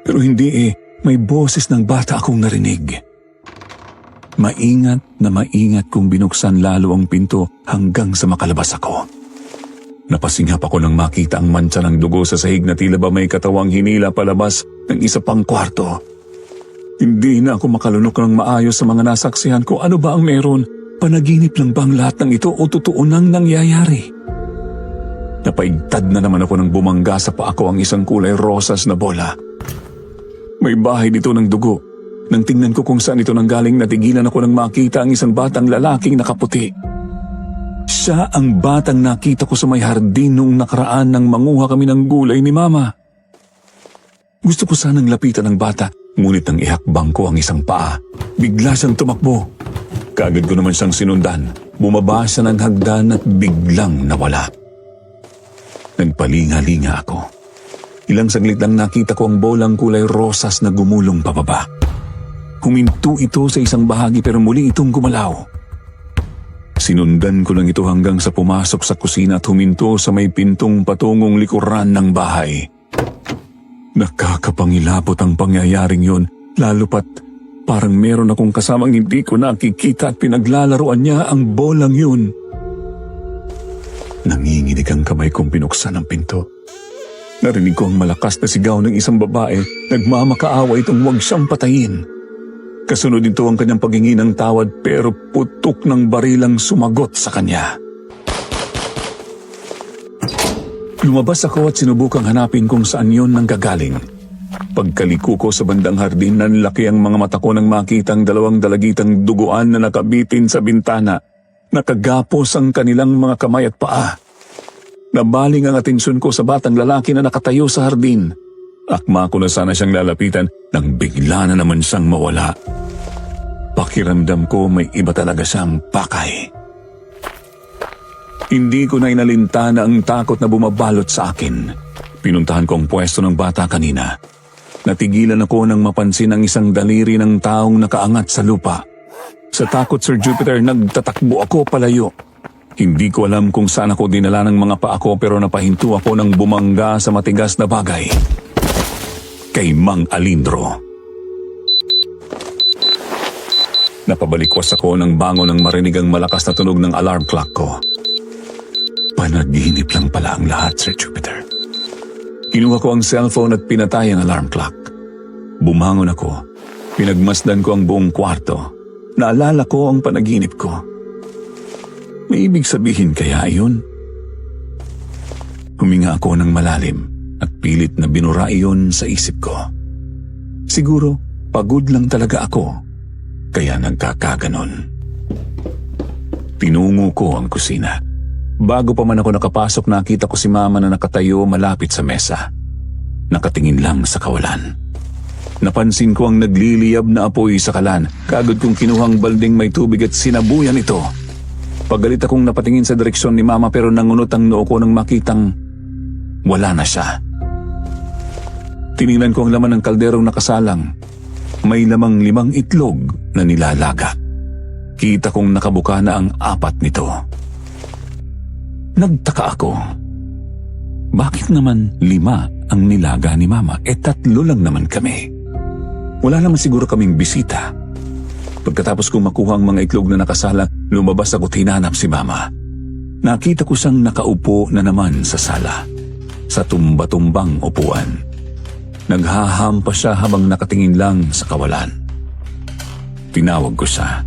Pero hindi may boses ng bata akong narinig. Maingat na maingat kong binuksan lalo ang pinto hanggang sa makalabas ako. Napasinghap ako nang makita ang mantsa ng dugo sa sahig na tila ba may katawang hinila palabas ng isa pang kwarto. Hindi na ako makalunok ng maayos sa mga nasaksihan ko. Ano ba ang meron? Panaginip lang ba ang lahat ng ito o totoo nang nangyayari? Napaigtad na naman ako nang bumangga sa paa ko ang isang kulay rosas na bola. May bahay dito ng dugo. Nang tingnan ko kung saan ito nanggaling, natigilan ako nang makita ang isang batang lalaking nakaputi. Siya ang batang nakita ko sa may hardin noong nakaraan nang manguha kami ng gulay ni Mama. Gusto ko sanang lapitan ng bata, ngunit nang ihakbang ko ang isang paa, bigla siyang tumakbo. Kaagad ko naman siyang sinundan. Bumaba siya ng hagdan at biglang nawala. Nagpalinga-linga ako. Ilang saglit lang nakita ko ang bolang kulay rosas na gumulong pababa. Huminto ito sa isang bahagi pero muli itong gumalaw. Sinundan ko lang ito hanggang sa pumasok sa kusina at huminto sa may pintong patungong likuran ng bahay. Nakakapangilabot ang pangyayaring yun, lalo pat parang meron akong kasamang hindi ko nakikita at pinaglalaroan niya ang bolang yun. Nanginginig ang kamay kong binuksan ang pinto. Narinig ko ang malakas na sigaw ng isang babae, nagmamakaawa itong huwag siyang patayin. Kasunod nito ang kanyang paghingi ng tawad pero putok ng barilang sumagot sa kanya. Lumabas ako at sinubukang hanapin kung saan yon nanggagaling. Pagkaliko ko sa bandang hardin, nanlaki ang mga mata ko nang makita ang dalawang dalagitang duguan na nakabitin sa bintana. Nakagapos ang kanilang mga kamay at paa. Nabaling ang atensyon ko sa batang lalaki na nakatayo sa hardin. Akma ko na sana siyang lalapitan nang bigla na naman siyang mawala. Pakiramdam ko may iba talaga siyang pakay. Hindi ko na inalintana ang takot na bumabalot sa akin. Pinuntahan ko ang pwesto ng bata kanina. Natigilan ako nang mapansin ang isang daliri ng taong nakaangat sa lupa. Sa takot, Sir Jupiter, nagtatakbo ako palayo. Hindi ko alam kung saan ako dinala ng mga paa ko pero napahinto ako nang bumangga sa matigas na bagay. Kay Mang Alindro. Napabalikwas ako nang bangon nang marinig ang malakas na tunog ng alarm clock ko. Panaginip lang pala ang lahat, Sir Jupiter. Kinuha ko ang cellphone at pinatay ang alarm clock. Bumangon ako. Pinagmasdan ko ang buong kwarto. Naalala ko ang panaginip ko. May ibig sabihin kaya iyon? Huminga ako ng malalim at pilit na binura iyon sa isip ko. Siguro, pagod lang talaga ako, kaya nagkakaganon. Tinungo ko ang kusina. Bago pa man ako nakapasok, nakita ko si Mama na nakatayo malapit sa mesa. Nakatingin lang sa kawalan. Napansin ko ang nagliliyab na apoy sa kalan. Kaagad kong kinuhang balding may tubig at sinabuyan ito. Pagalit akong napatingin sa direksyon ni Mama pero nangunot ang noo ko nang makitang wala na siya. Tiningnan ko ang laman ng kalderong nakasalang. May lamang 5 itlog na nilalaga. Kita kong nakabuka na ang 4 nito. Nagtaka ako. Bakit naman 5 ang nilaga ni Mama? 3 lang naman kami. Wala naman siguro kaming bisita. Pagkatapos kong makuha ang mga itlog na nakasala, lumabas ako't hinanap si Mama. Nakita ko siyang nakaupo na naman sa sala, sa tumba-tumbang upuan. Naghahampa siya habang nakatingin lang sa kawalan. Tinawag ko siya.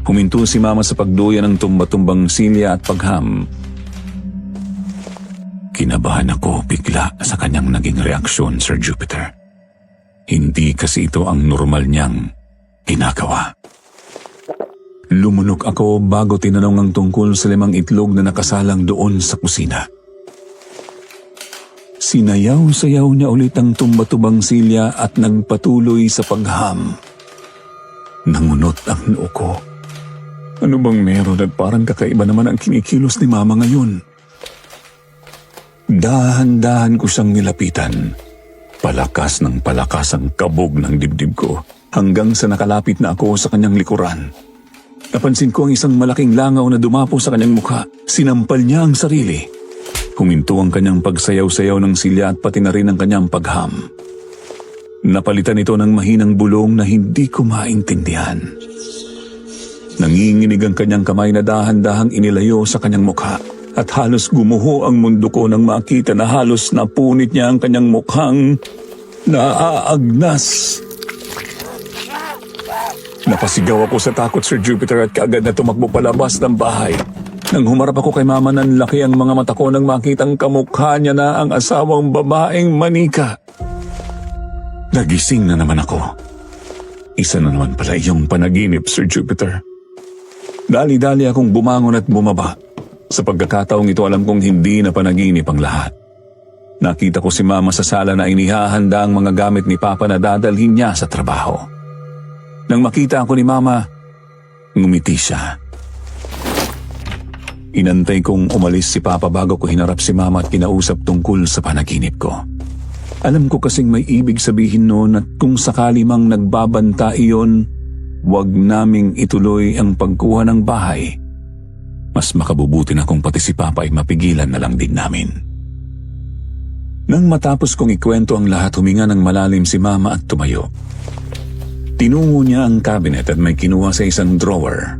Huminto si Mama sa pagduyan ng tumba-tumbang silya at pagham. Kinabahan ako bigla sa kanyang naging reaksyon, Sir Jupiter. Hindi kasi ito ang normal niyang ginagawa. Lumunok ako bago tinanong ang tungkol sa 5 itlog na nakasalang doon sa kusina. Sinayaw-sayaw niya ulit ang tumba-tubang silya at nagpatuloy sa pagham. Nangunot ang noo ko. Ano bang meron at parang kakaiba naman ang kinikilos ni Mama ngayon? Dahan-dahan ko siyang nilapitan. Palakas ng palakas ang kabog ng dibdib ko hanggang sa nakalapit na ako sa kanyang likuran. Napansin ko ang isang malaking langaw na dumapo sa kanyang mukha. Sinampal niya ang sarili. Huminto ang kanyang pagsayaw-sayaw ng silya at pati na rin ang kanyang pagham. Napalitan ito ng mahinang bulong na hindi ko maintindihan. Nanginginig ang kanyang kamay na dahan-dahang inilayo sa kanyang mukha at halos gumuho ang mundo ko nang makita na halos napunit niya ang kanyang mukhang naaagnas. Napasigaw ako sa takot, Sir Jupiter, at kaagad na tumakbo palabas ng bahay. Nang humarap ako kay Mama, nanlaki ang mga mata ko nang makitang kamukha niya na ang asawang babaeng manika. Nagising na naman ako. Isa na naman pala iyong panaginip, Sir Jupiter. Dali-dali akong bumangon at bumaba. Sa pagkakataong ito, alam kong hindi na panaginip ang lahat. Nakita ko si Mama sa sala na inihahanda ang mga gamit ni Papa na dadalhin niya sa trabaho. Nang makita ako ni Mama, ngumiti siya. Inantay kong umalis si Papa bago ko hinarap si Mama at kinausap tungkol sa panaginip ko. Alam ko kasing may ibig sabihin noon at kung sakali mang nagbabanta iyon, huwag naming ituloy ang pagkuha ng bahay. Mas makabubuti na kung pati si Papa ay mapigilan na lang din namin. Nang matapos kong ikwento ang lahat, huminga ng malalim si Mama at tumayo. Tinungo niya ang cabinet at may kinuha sa isang drawer.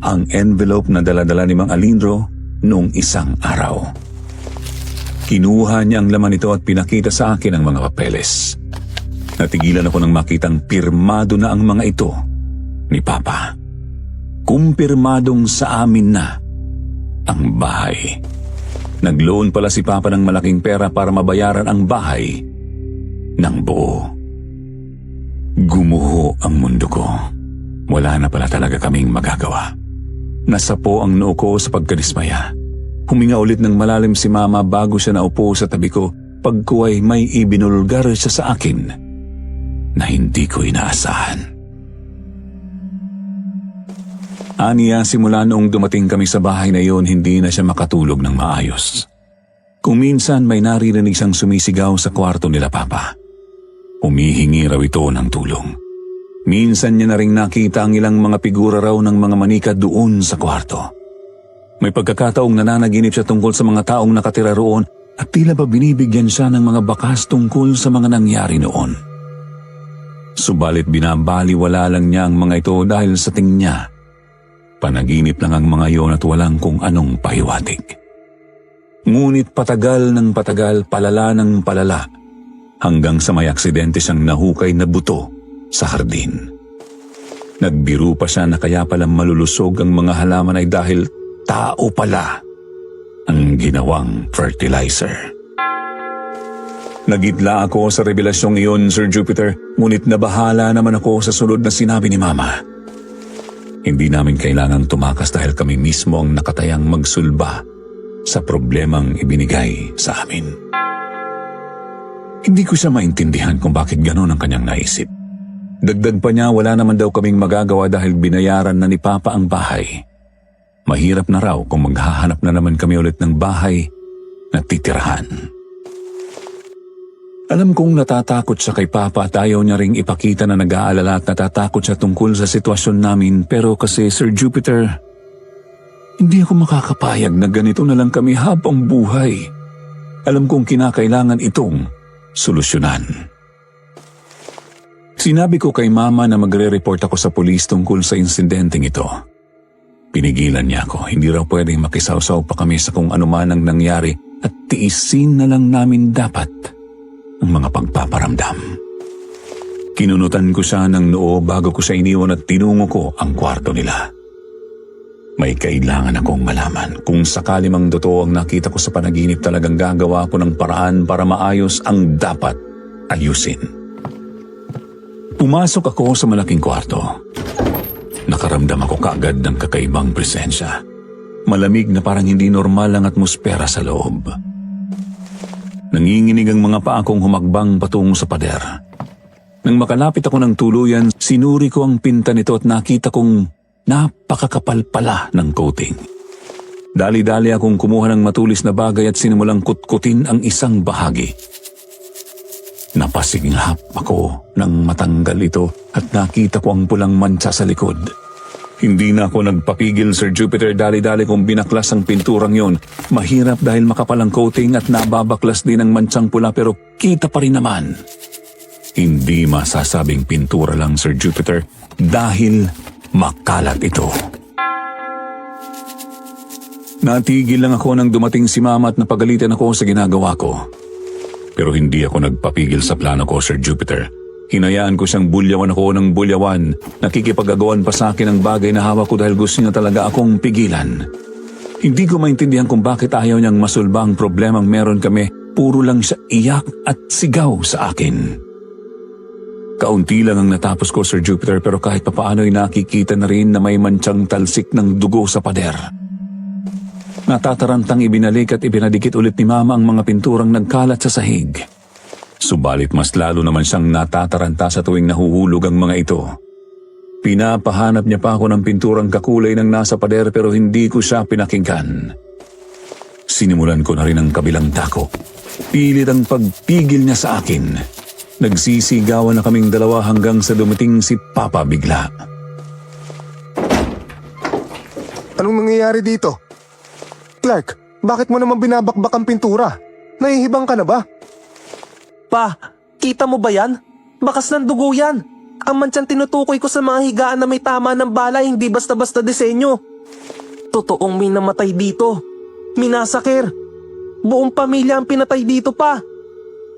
Ang envelope na dala-dala ni Mang Alindro noong isang araw. Kinuha niya ang laman nito at pinakita sa akin ang mga papeles. Natigilan ako nang makitang pirmado na ang mga ito ni Papa. Kumpirmadong sa amin na ang bahay. Nag-loan pala si Papa ng malaking pera para mabayaran ang bahay ng buo. Gumuho ang mundo ko. Wala na pala talaga kaming magagawa. Nasapo ang noo ko sa pagkadismaya. Huminga ulit ng malalim si Mama bago siya naupo sa tabi ko pagkuway may ibinulgar siya sa akin na hindi ko inaasahan. Aniya, simula noong dumating kami sa bahay na iyon, hindi na siya makatulog ng maayos. Kung minsan may naririnig siyang sumisigaw sa kwarto nila Papa. Humihingi raw ito ng tulong. Minsan niya na ring nakita ang ilang mga figura raw ng mga manika doon sa kwarto. May pagkakataong nananaginip siya tungkol sa mga taong nakatira roon at tila ba binibigyan siya ng mga bakas tungkol sa mga nangyari noon. Subalit binabaliwala lang niya ang mga ito dahil sa tingin niya, panaginip lang ang mga iyon at walang kung anong pahiwatig. Ngunit patagal ng patagal, palala ng palala, hanggang sa may aksidente siyang nahukay na buto sa hardin. Nagbiro pa siya na kaya pala malulusog ang mga halaman ay dahil tao pala ang ginawang fertilizer. Nagitla ako sa revelasyong iyon, Sir Jupiter, ngunit nabahala naman ako sa sunod na sinabi ni Mama. Hindi namin kailangang tumakas dahil kami mismo ang nakatayang magsulba sa problemang ibinigay sa amin. Hindi ko siya maintindihan kung bakit ganon ang kanyang naisip. Dagdag pa niya, wala naman daw kaming magagawa dahil binayaran na ni Papa ang bahay. Mahirap na raw kung maghahanap na naman kami ulit ng bahay na titirahan. Alam kong natatakot siya kay Papa at ayaw niya ring ipakita na nag-aalala at natatakot siya tungkol sa sitwasyon namin, pero kasi Sir Jupiter, hindi ako makakapayag na ganito na lang kami habang buhay. Alam kong kinakailangan itong solusyonan. Sinabi ko kay Mama na magre-report ako sa pulis tungkol sa insidenteng ito. Pinigilan niya ako, hindi raw pwedeng makisawsaw pa kami sa kung ano man ang nangyari at tiisin na lang namin dapat ang mga pagpaparamdam. Kinunutan ko siya ng noo bago ko siya iniwan at tinungo ko ang kwarto nila. May kailangan akong malaman. Kung sakali mang totoo ang nakita ko sa panaginip, talagang gagawa ko ng paraan para maayos ang dapat ayusin. Pumasok ako sa malaking kwarto. Nakaramdam ako kaagad ng kakaibang presensya. Malamig na parang hindi normal ang atmosfera sa loob. Nanginginig ang mga paa kong humakbang patungo sa pader. Nang makalapit ako ng tuluyan, sinuri ko ang pinta nito at nakita kong napakakapal pala ng coating. Dali-dali akong kumuha ng matulis na bagay at sinimulang kutkutin ang isang bahagi. Napasinghap ako nang matanggal ito at nakita ko ang pulang mancha sa likod. Hindi na ako nagpapigil, Sir Jupiter. Dali-dali kong binaklas ang pinturang yon. Mahirap dahil makapal ang coating at nababaklas din ang manchang pula pero kita pa rin naman. Hindi masasabing pintura lang, Sir Jupiter, dahil makalat ito. Natigil lang ako nang dumating si Mama at napagalitan ako sa ginagawa ko. Pero hindi ako nagpapigil sa plano ko, Sir Jupiter. Hinayaan ko siyang bulyawan ako ng bulyawan. Nakikipag-agawan pa sa akin ang bagay na hawak ko dahil gusto niya talaga akong pigilan. Hindi ko maintindihan kung bakit ayaw niyang masulba ang problemang meron kami. Puro lang siya iyak at sigaw sa akin. Kaunti lang ang natapos ko, Sir Jupiter, pero kahit papaano'y nakikita na rin na may manchang talsik ng dugo sa pader. Natatarantang ibinalik at ibinadikit ulit ni Mama ang mga pinturang nagkalat sa sahig. Subalit mas lalo naman siyang natataranta sa tuwing nahuhulog ang mga ito. Pinapahanap niya pa ako ng pinturang kakulay ng nasa pader pero hindi ko siya pinakinggan. Sinimulan ko na rin ang kabilang dako. Pilit ang pagpigil niya sa akin. Nagsisigawan na kaming dalawa hanggang sa dumating si Papa bigla. Anong nangyayari dito? Clark, bakit mo naman binabakbak ang pintura? Nahihibang ka na ba? Pa, kita mo ba yan? Bakas ng dugo yan. Ang mantsang tinutukoy ko sa mga higaan na may tama ng bala, hindi basta-basta disenyo. Totoong may namatay dito. Minasakir. Buong pamilya ang pinatay dito, pa.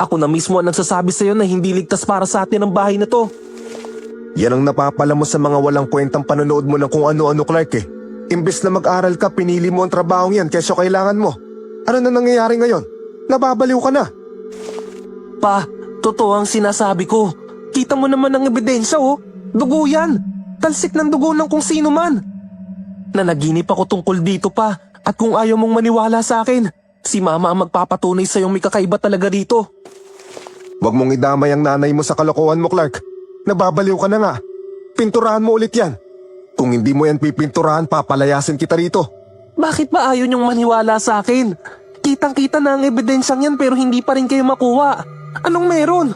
Ako na mismo ang nagsasabi sa'yo na hindi ligtas para sa atin ang bahay na to. Yan ang napapala mo sa mga walang kwentang panonood mo ng kung ano-ano, Clark eh. Imbes na mag-aral ka, pinili mo ang trabahong yan kesyo kailangan mo. Ano na nangyayari ngayon? Nababaliw ka na. Pa, totoo ang sinasabi ko. Kita mo naman ang ebidensya, oh. Dugo yan. Talsik ng dugo ng kung sino man. Nanaginip ako tungkol dito, pa. At kung ayaw mong maniwala sa akin, si Mama ang magpapatunay sa'yong may kakaiba talaga dito. Huwag mong idamay ang nanay mo sa kalokohan mo, Clark. Nababaliw ka na nga. Pinturahan mo ulit yan. Kung hindi mo yan pipinturahan, papalayasin kita rito. Bakit ba ayaw niyong maniwala sa akin? Kitang-kita na ang ebidensyang yan pero hindi pa rin kayo makuha. Anong meron?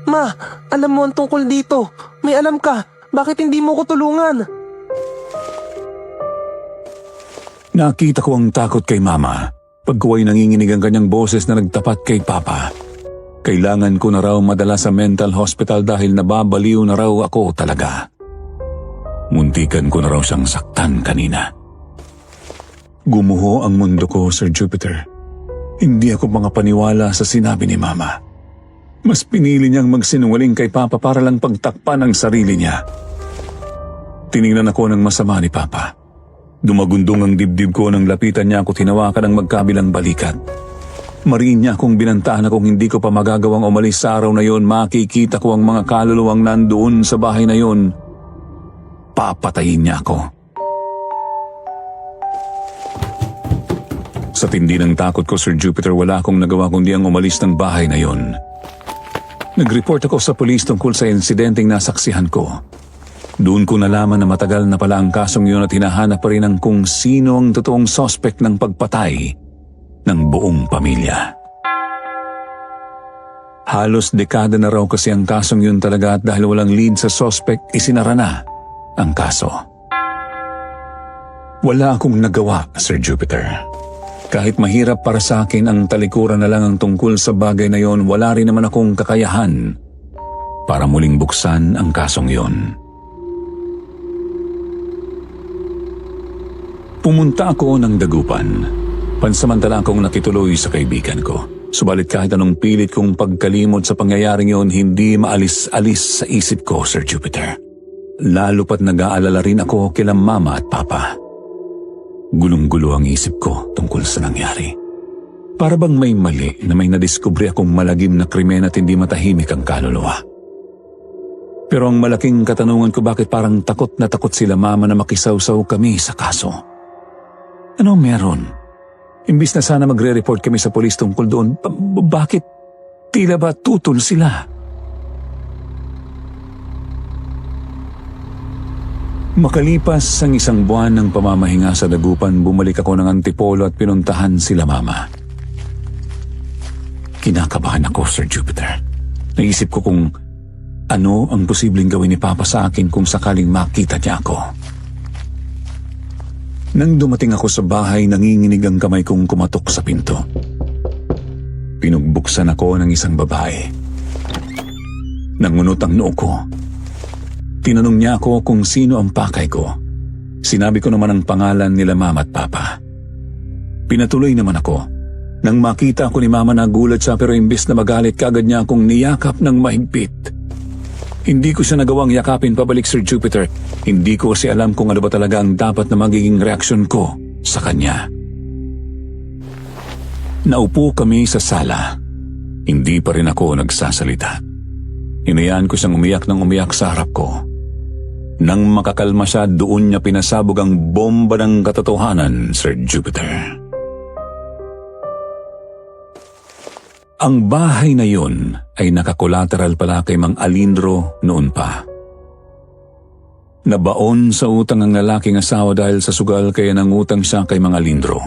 Ma, alam mo ang tungkol dito. May alam ka. Bakit hindi mo ko tulungan? Nakita ko ang takot kay Mama. Pag ko ay nanginginig ang kanyang boses na nagtapat kay Papa. Kailangan ko na raw madala sa mental hospital dahil nababaliw na raw ako talaga. Muntikan ko na raw siyang saktan kanina. Gumuho ang mundo ko, Sir Jupiter. Hindi ako makapaniwala sa sinabi ni Mama. Mas pinili niyang magsinungaling kay Papa para lang pagtakpan ang sarili niya. Tiningnan ako ng masama ni Papa. Dumagundong ang dibdib ko nang lapitan niya ako tinawakan ng magkabilang balikat. Mariin niya akong binantaan akong hindi ko pa magagawang umalis sa araw na yon. Makikita ko ang mga kaluluwang nandoon sa bahay na yon. Papatayin niya ako. Sa tindi ng takot ko, Sir Jupiter, wala akong nagawa kundi ang umalis ng bahay na yon. Nag-report ako sa pulis tungkol sa insidenteng nasaksihan ko. Doon ko nalaman na matagal na pala ang kasong yun at hinahanap pa rin ang kung sino ang totoong suspect ng pagpatay ng buong pamilya. Halos dekada na raw kasi ang kasong yun talaga at dahil walang lead sa suspect, isinara na ang kaso. Wala akong nagawa, Sir Jupiter. Kahit mahirap para sa akin ang talikuran na lang ang tungkol sa bagay na yon, wala rin naman akong kakayahan para muling buksan ang kasong yon. Pumunta ako ng Dagupan. Pansamantala akong nakituloy sa kaibigan ko. Subalit kahit anong pilit kong pagkalimot sa pangyayaring yon, hindi maalis-alis sa isip ko, Sir Jupiter. Lalo pat nag-aalala rin ako kila Mama at Papa. Gulong-gulo ang isip ko tungkol sa nangyari. Para bang may mali na may nadiskubre akong malagim na krimen at hindi matahimik ang kaluluwa. Pero ang malaking katanungan ko, bakit parang takot na takot sila Mama na makisawsaw kami sa kaso? Ano meron? Imbis na sana magre-report kami sa polis tungkol doon, bakit tila ba tutol sila? Makalipas ang isang buwan ng pamamahinga sa Dagupan, bumalik ako ng Antipolo at pinuntahan sila Mama. Kinakabahan ako, Sir Jupiter. Naisip ko kung ano ang posibleng gawin ni Papa sa akin kung sakaling makita niya ako. Nang dumating ako sa bahay, nanginginig ang kamay kong kumatok sa pinto. Pinugbuksan ako ng isang babae. Nangunot ang noo ko. Tinanong niya ako kung sino ang pakay ko. Sinabi ko naman ang pangalan nila Mama at Papa. Pinatuloy naman ako. Nang makita ako ni Mama, nagulat siya, pero imbes na magalit, kaagad niya akong niyakap ng mahigpit. Hindi ko siya nagawang yakapin pabalik, Sir Jupiter. Hindi ko kasi alam kung ano ba talaga ang dapat na magiging reaksyon ko sa kanya. Naupo kami sa sala. Hindi pa rin ako nagsasalita. Hinayaan ko siyang umiyak ng umiyak sa harap ko. Nang makakalma siya, doon niya pinasabog ang bomba ng katotohanan, Sir Jupiter. Ang bahay na yun ay nakakolateral pala kay Mang Alindro noon pa. Nabaon sa utang ang lalaking asawa dahil sa sugal, kaya nangutang siya kay Mang Alindro.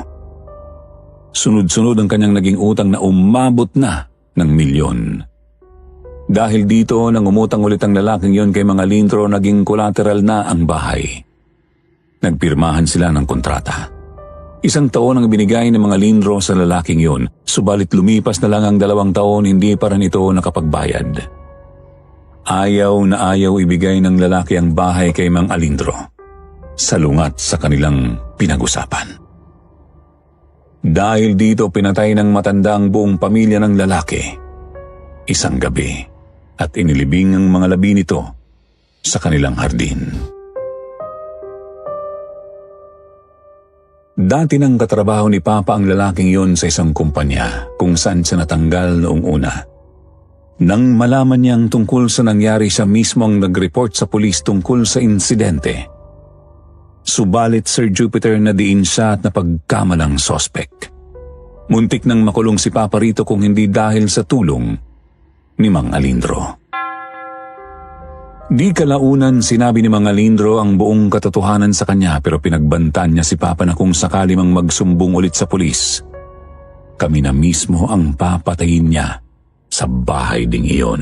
Sunod-sunod ang kanyang naging utang na umabot na ng milyon. Dahil dito, nang umutang ulit ang lalaking yon kay Mang Alindro, naging collateral na ang bahay. Nagpirmahan sila ng kontrata. 1 taon ang binigay ng Mang Alindro sa lalaking yon, subalit lumipas na lang ang 2 taon, hindi pa rin ito nakapagbayad. Ayaw na ayaw ibigay ng lalaki ang bahay kay Mang Alindro, salungat sa kanilang pinag-usapan. Dahil dito, pinatay ng matanda ang buong pamilya ng lalaki isang gabi at inilibing ang mga labi nito sa kanilang hardin. Dati nang katrabaho ni Papa ang lalaking yon sa isang kumpanya kung saan siya natanggal noong una. Nang malaman niyang tungkol sa nangyari, siya mismo ang nag-report sa pulis tungkol sa insidente. Subalit, Sir Jupiter, nadiin siya at napagkamalang sospek. Muntik nang makulong si Papa rito kung hindi dahil sa tulong ni Mang Alindro. Di kalaunan, sinabi ni Mang Alindro ang buong katotohanan sa kanya, pero pinagbantaan niya si Papa na kung sakali mang magsumbong ulit sa pulis, kami na mismo ang papatayin niya sa bahay ding iyon.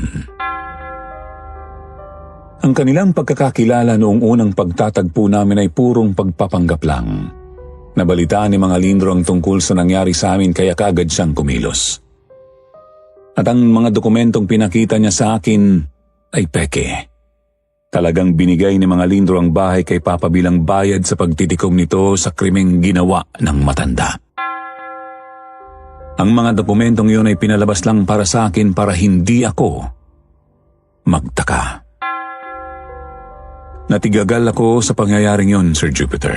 Ang kanilang pagkakakilala noong unang pagtatagpo namin ay purong pagpapanggap lang. Nabalitaan ni Mang Alindro ang tungkol sa nangyari sa amin, kaya kaagad siyang kumilos. At ang mga dokumentong pinakita niya sa akin ay peke. Talagang binigay ni Mang Alindro ang bahay kay Papa bilang bayad sa pagtitikom nito sa krimeng ginawa ng matanda. Ang mga dokumentong yun ay pinalabas lang para sa akin para hindi ako magtaka. Natigagal ako sa pangyayaring yun, Sir Jupiter.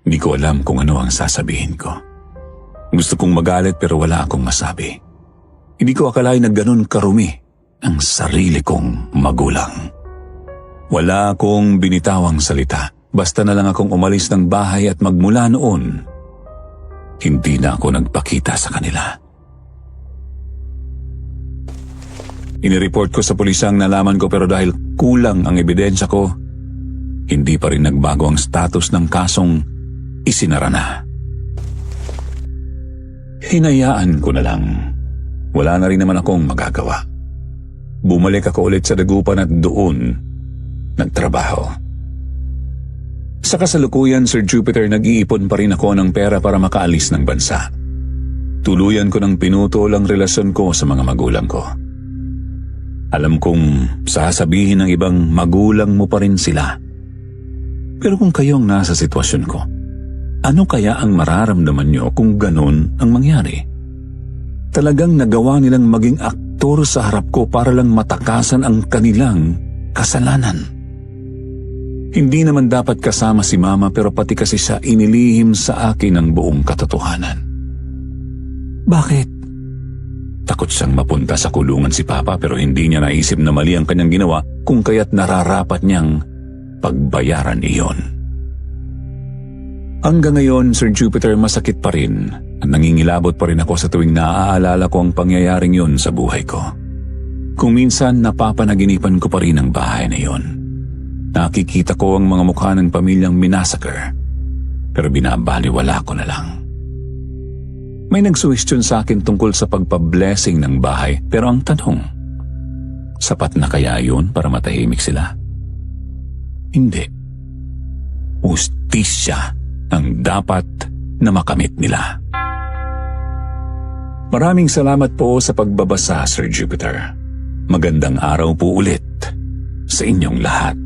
Hindi ko alam kung ano ang sasabihin ko. Gusto kong magalit pero wala akong masabi. Hindi ko akalain na ganun karumi ang sarili kong magulang. Wala akong binitawang salita. Basta na lang akong umalis ng bahay at magmula noon, hindi na ako nagpakita sa kanila. Inireport ko sa pulis ang nalaman ko, pero dahil kulang ang ebidensya ko, hindi pa rin nagbago ang status ng kasong isinara na. Hinayaan ko na lang. Wala na rin naman akong magagawa. Bumalik ako ulit sa Dagupan at doon nagtrabaho. Sa kasalukuyan, Sir Jupiter, nag-iipon pa rin ako ng pera para makaalis ng bansa. Tuluyan ko ng pinutol ang relasyon ko sa mga magulang ko. Alam kong sasabihin ng ibang magulang mo pa rin sila. Pero kung kayo ang nasa sitwasyon ko, ano kaya ang mararamdaman nyo kung ganun ang mangyari? Talagang nagawa nilang maging aktor sa harap ko para lang matakasan ang kanilang kasalanan. Hindi naman dapat kasama si Mama pero pati kasi siya inilihim sa akin ang buong katotohanan. Bakit? Takot siyang mapunta sa kulungan si Papa pero hindi niya naisip na mali ang kanyang ginawa kung kaya't nararapat niyang pagbayaran iyon. Hanggang ngayon, Sir Jupiter, masakit pa rin at nangingilabot pa rin ako sa tuwing naaalala ko ang pangyayaring yun sa buhay ko. Kung minsan napapanaginipan ko pa rin ang bahay na yun. Nakikita ko ang mga mukha ng pamilyang minasakar pero binabaliwala ko na lang. May nagsuwestiyon sa akin tungkol sa pagpa-blessing ng bahay pero ang tanong, sapat na kaya yun para matahimik sila? Hindi. Hustisya ang dapat na makamit nila. Maraming salamat po sa pagbabasa, Sir Jupiter. Magandang araw po ulit sa inyong lahat.